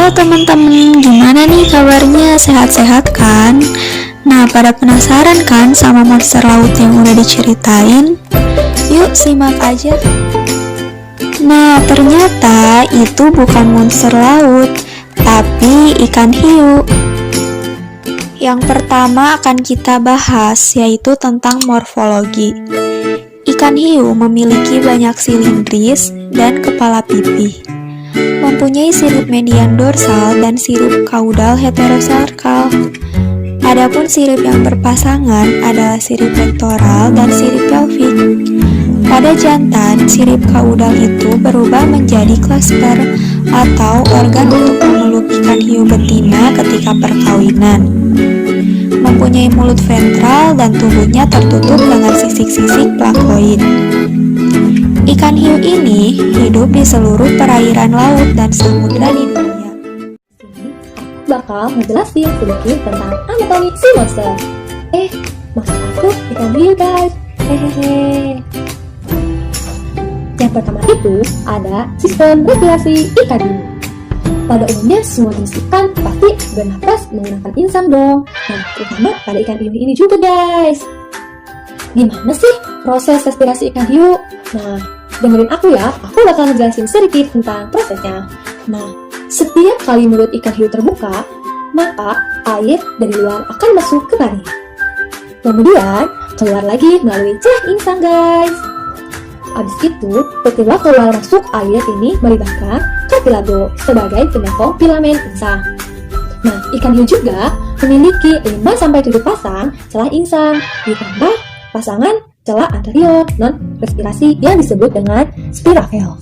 Halo teman-teman, gimana nih kabarnya? Sehat-sehat kan? Nah, pada penasaran kan sama monster laut yang udah diceritain? Yuk simak aja. Nah, ternyata itu bukan monster laut, tapi ikan hiu. Yang pertama akan kita bahas yaitu tentang morfologi. Ikan hiu memiliki banyak silindris dan kepala pipih. Mempunyai sirip median dorsal dan sirip kaudal heterosarkal. Adapun sirip yang berpasangan adalah sirip pektoral dan sirip pelvik. Pada jantan, sirip kaudal itu berubah menjadi klasper atau organ untuk memeluk ikan hiu betina ketika perkawinan. Mempunyai mulut ventral dan tubuhnya tertutup dengan sisik-sisik plakoid. Ikan hiu ini hidup di seluruh perairan laut dan samudra di dunia. Aku bakal ngejelasin sedikit tentang anatomi si monster. Maksud aku ikan hiu guys. Hehehe. Yang pertama itu ada sistem respirasi ikan hiu. Pada umumnya semua jenis ikan pasti bernapas menggunakan insang dong. Nah, terutama pada ikan hiu ini juga guys. Gimana sih proses respirasi ikan hiu? Nah, dengerin aku ya, aku bakal ngejelasin sedikit tentang prosesnya. Nah, setiap kali mulut ikan hiu terbuka, maka air dari luar akan masuk ke taring. Kemudian, keluar lagi melalui celah insang guys. Habis itu, setelah keluar masuk air ini melibatkan kartilago sebagai penyokong filamen insang. Nah, ikan hiu juga memiliki 5-7 pasang celah insang, ditambah pasangan celah anterior non-respirasi yang disebut dengan spirakel.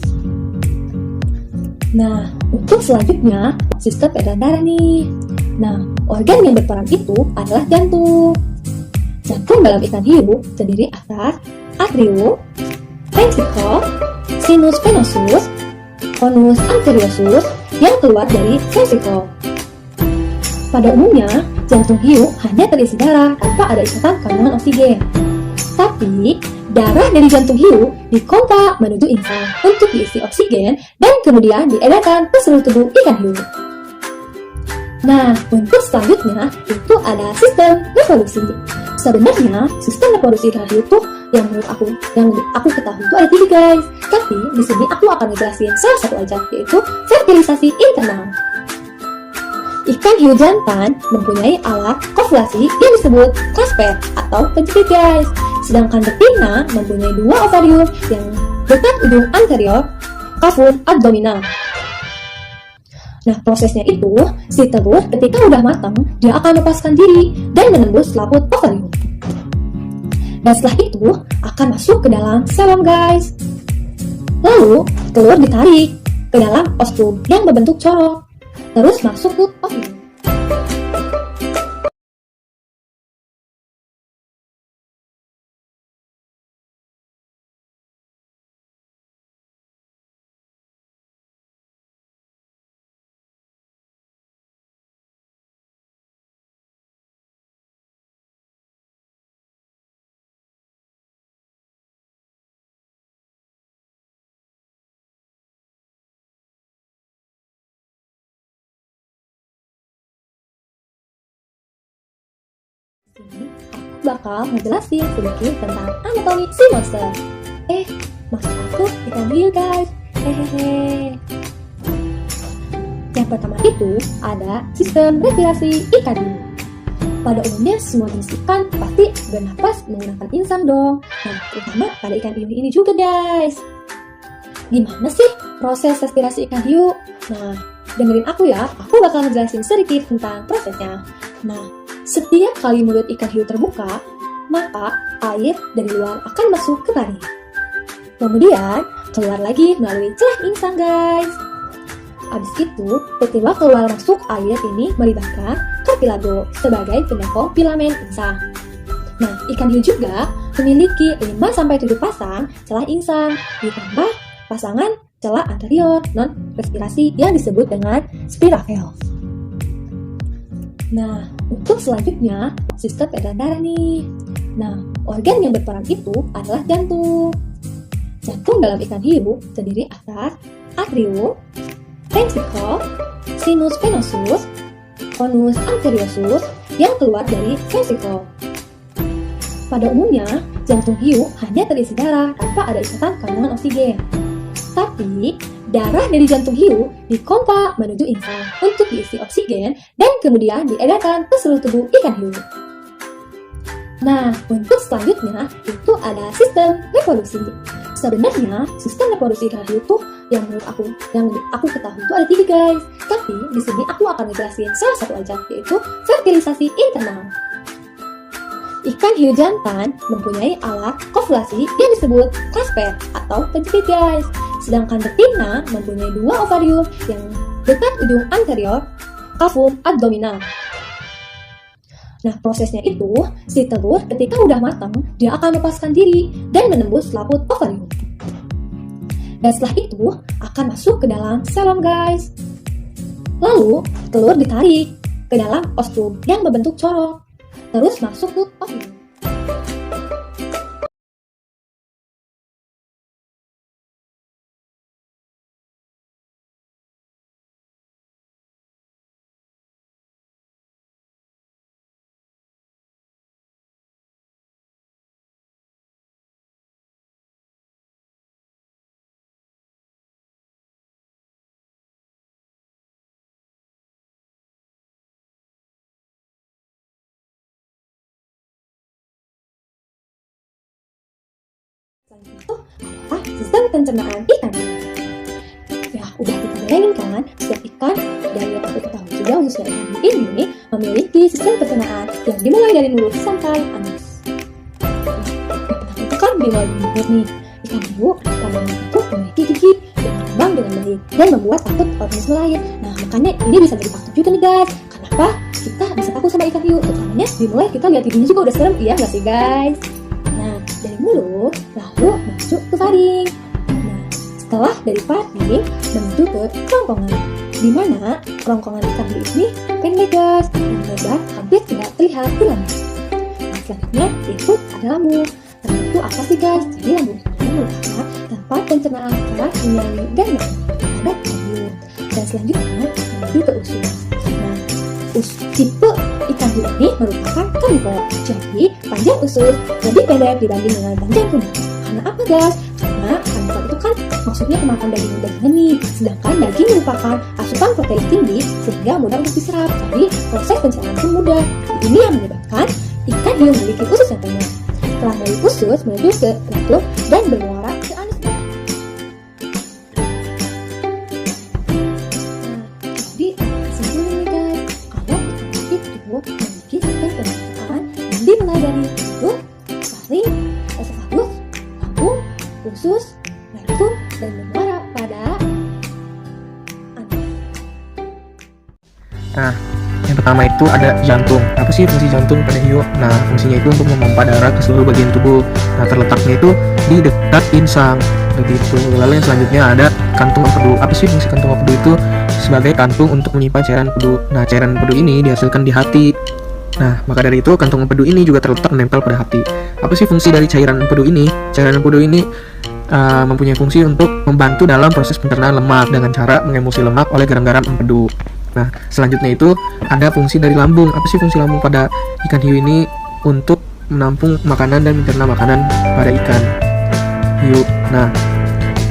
Nah, untuk selanjutnya, sistem peredaran darah nih. Nah, organ yang berperan itu adalah jantung. Jantung dalam ikan hiu terdiri atas atrium, ventricle, sinus venosus, conus arteriosus yang keluar dari ventricle. Pada umumnya, jantung hiu hanya terisi darah tanpa ada ikatan kandungan oksigen. Tapi, darah dari jantung hiu dikontak menuju insang untuk diisi oksigen dan kemudian diedarkan ke seluruh tubuh ikan hiu. Nah, untuk selanjutnya itu ada sistem reproduksi. Sebenarnya, sistem reproduksi ikan hiu itu yang aku ketahui itu ada 3 guys. Tapi di sini aku akan ngejelasin salah satu aja, yaitu fertilisasi internal. Ikan hiu jantan mempunyai alat kovulasi yang disebut klasper atau penjepit guys. Sedangkan betina mempunyai 2 ovarium yang dekat ujung anterior kavum abdominal. Nah, prosesnya itu, si telur ketika udah matang, dia akan melepaskan diri dan menembus laput ovarium. Dan setelah itu, akan masuk ke dalam selom guys. Lalu, telur ditarik ke dalam ostrum yang berbentuk corong, terus masuk ke ovarium. Sini aku bakal ngejelasin sedikit tentang anatomi si monster. Maksud aku ikan hiu guys. Hehehe. Yang pertama itu ada sistem respirasi ikan hiu. Pada umumnya semua jenis ikan pasti bernapas menggunakan insang dong. Nah, terutama pada ikan hiu ini juga guys. Gimana sih proses respirasi ikan hiu? Nah, dengerin aku ya, aku bakal ngejelasin sedikit tentang prosesnya. Nah, setiap kali mulut ikan hiu terbuka, maka air dari luar akan masuk ke taring. Kemudian, keluar lagi melalui celah insang guys. Habis itu, setelah keluar masuk air ini melibatkan kartilago sebagai penyokong filamen insang. Nah, ikan hiu juga memiliki 5-7 pasang celah insang, ditambah pasangan celah anterior non-respirasi yang disebut dengan spirakel. Nah, untuk selanjutnya, sistem peredaran darah nih. Nah, organ yang berperan itu adalah jantung. Jantung dalam ikan hiu terdiri atas atrium, ventricle, sinus venosus, conus arteriosus yang keluar dari ventricle. Pada umumnya, jantung hiu hanya terisi darah tanpa ada ikatan kandungan oksigen. Tapi, darah dari jantung hiu dipompa menuju insang untuk diisi oksigen dan kemudian diedarkan ke seluruh tubuh ikan hiu. Nah, untuk selanjutnya itu ada sistem reproduksi. Sebenarnya sistem reproduksi ikan hiu tuh yang aku ketahui itu ada 3 guys. Tapi di sini aku akan ngejelasin salah satu aja, yaitu fertilisasi internal. Ikan hiu jantan mempunyai alat kovulasi yang disebut clasper atau penjepit guys. Sedangkan betina mempunyai 2 ovarium yang dekat ujung anterior cavum abdominal. Nah, prosesnya itu, si telur ketika udah matang, dia akan melepaskan diri dan menembus laput ovarium. Dan setelah itu, akan masuk ke dalam selom guys. Lalu, telur ditarik ke dalam ostrum yang berbentuk corong, terus masuk ke ovarium. Itu adalah sistem pencernaan ikan. Ya, udah kita bayangin kan, setiap ikan dari yang aku ketahui juga khususnya ikan hiu ini memiliki sistem pencernaan yang dimulai dari mulut sampai anus. Nah, yang pertama itu kan dimulai dari mulut nih. Ikan hiu pada itu memiliki gigi yang berkembang dengan baik dan membuat takut organisme lain. Nah, makanya ini bisa jadi faktor juga nih guys. Kenapa kita bisa takut sama ikan hiu? Utamanya dimulai kita lihat giginya juga udah serem, iya nggak sih guys? Nah, dari mulut lalu masuk ke faring. Nah, setelah dari faring menuju ke kerongkongan, di mana kerongkongan ikan hiu ini pendek guys, yang lebar hampir tidak terlihat di lambung. Nah, selanjutnya itu ada lambung. Nah, itu apa sih guys? Jadi lambung itu merupakan tempat pencernaan secara kimiawi dan pada ikan hiu. Dan selanjutnya menuju ke usus. Nah, tipe ikan hiu ini merupakan karnivor. Jadi, panjang usus lebih pendek dibanding dengan panjang kuda. Karena apa guys? Karena karnivor itu kan maksudnya kemakan daging-dagingan nih. Sedangkan daging merupakan asupan protein tinggi sehingga mudah untuk diserap. Jadi, proses pencernaan pun mudah. Ini yang menyebabkan ikan hiu memiliki usus yang panjang. Setelah dari usus menuju ke rectum dan bermuara ke anus. Nah, jadi simpulnya nih guys, kalau ikan itu memiliki sistem pencernaan yang dimulai dari mulut, faring, esophagus, lambung, usus, rectum, dan bermuara pada anus. Nah, yang pertama itu ada jantung. Apa sih fungsi jantung pada hiu? Nah, fungsinya itu untuk memompa darah ke seluruh bagian tubuh. Nah, terletaknya itu di dekat insang, begitu. Lalu yang selanjutnya ada kantung empedu. Apa sih fungsi kantung empedu itu? Sebagai kantung untuk menyimpan cairan empedu. Nah, cairan empedu ini dihasilkan di hati. Nah, maka dari itu kantung empedu ini juga terletak menempel pada hati. Apa sih fungsi dari cairan empedu ini? Cairan empedu ini mempunyai fungsi untuk membantu dalam proses pencernaan lemak dengan cara mengemulsi lemak oleh garam-garam empedu. Nah, selanjutnya itu ada fungsi dari lambung. Apa sih fungsi lambung pada ikan hiu ini? Untuk menampung makanan dan mencerna makanan pada ikan hiu. Nah,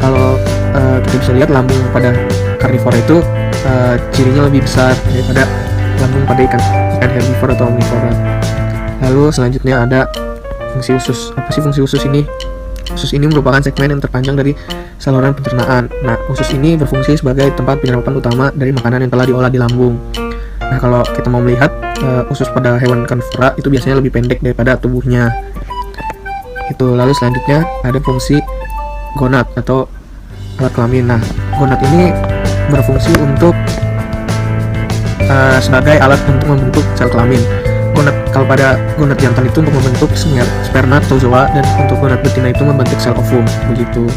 kalau kita bisa lihat lambung pada karnivora itu cirinya lebih besar daripada lambung pada ikan herbivora atau omnivora. Lalu selanjutnya ada fungsi usus. Apa sih fungsi usus ini? Usus ini merupakan segmen yang terpanjang dari saluran pencernaan. Nah, usus ini berfungsi sebagai tempat penyerapan utama dari makanan yang telah diolah di lambung. Nah, kalau kita mau melihat usus pada hewan karnivora itu biasanya lebih pendek daripada tubuhnya. Itu. Lalu selanjutnya ada fungsi gonad atau alat kelamin. Nah, gonad ini berfungsi untuk sebagai alat untuk membentuk sel kelamin. Kalau pada gonad jantan itu untuk membentuk spermatozoa dan untuk gonad betina itu membentuk sel ovum, begitu.